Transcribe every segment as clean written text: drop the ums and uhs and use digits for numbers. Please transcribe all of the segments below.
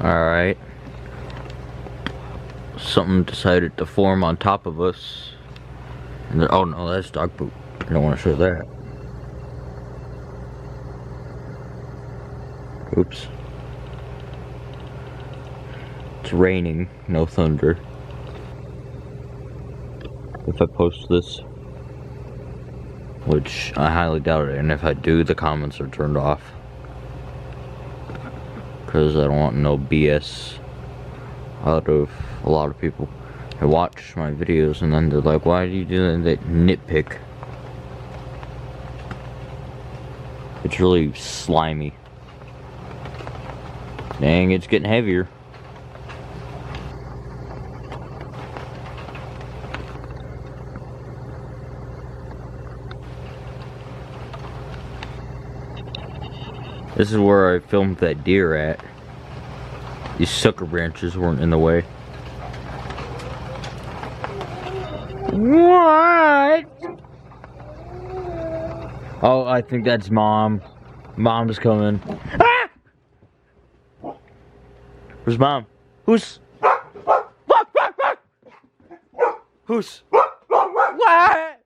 Alright. Something decided to form on top of us. And oh no, that's dog poop. I don't want to show that. Oops. It's raining, no thunder. If I post this, which I highly doubt it, and if I do, the comments are turned off. Because I don't want no BS out of a lot of people. I watch my videos and then they're like, why do you do that? Nitpick. It's really slimy. Dang, it's getting heavier. This is where I filmed that deer at. These sucker branches weren't in the way. What? Oh, I think that's Mom. Mom's coming. Ah! Where's Mom? Who's? Who's? What?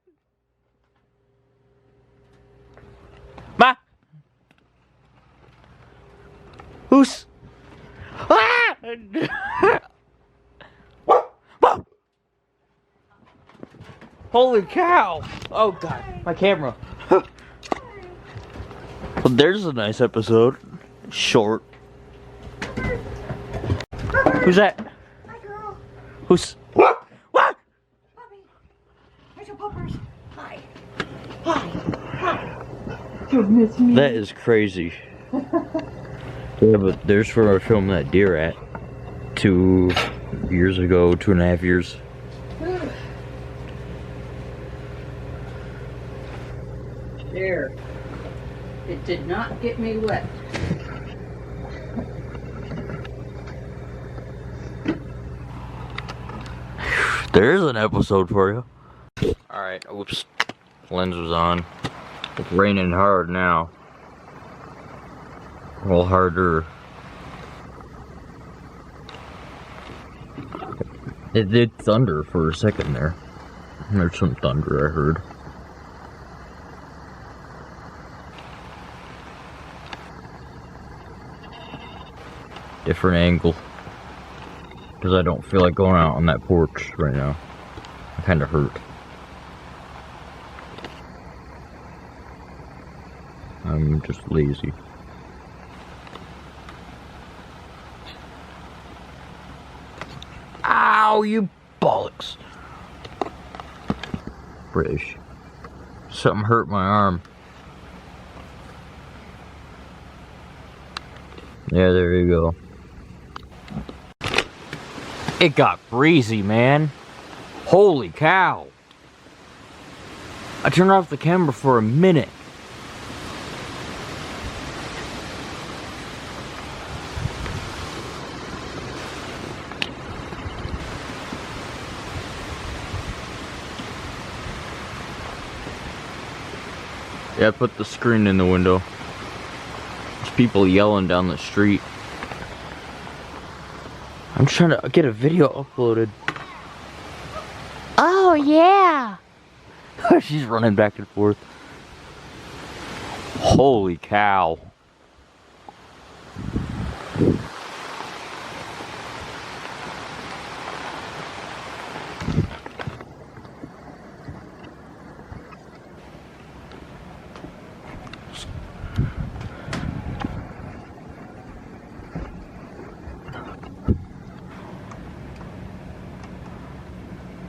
Ma? Who's? Ah! Holy cow! Oh god, my camera. Well, there's a nice episode. Short. Who's that? Hi, girl. Who's? What? Puppy. Where's your puppers? Hi. Hi. Hi. You miss me. That is crazy. Yeah, but there's where I filmed that deer at 2 years ago, 2.5 years. There. It did not get me wet. There's an episode for you. Alright, oops. Lens was on. It's raining hard now. Well, harder. It did thunder for a second there. There's some thunder I heard. Different angle. Because I don't feel like going out on that porch right now. I kind of hurt. I'm just lazy. Ow, you bollocks. British. Something hurt my arm. Yeah, there you go. It got breezy, man. Holy cow. I turned off the camera for a minute. Yeah, I put the screen in the window. There's people yelling down the street. I'm trying to get a video uploaded. Oh, yeah. She's running back and forth. Holy cow.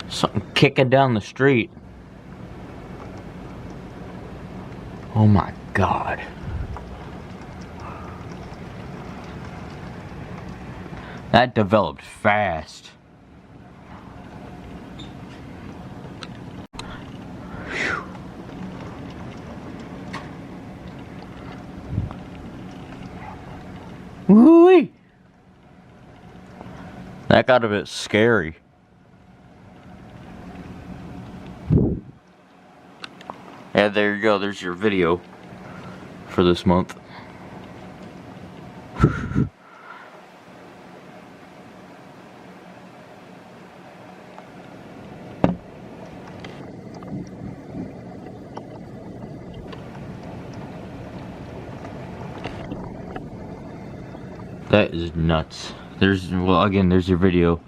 Something kicking down the street. Oh my God. That developed fast. Whew. Woo-wee. That got a bit scary. Yeah, there you go. There's your video for this month. That is nuts. Well, again, there's your video.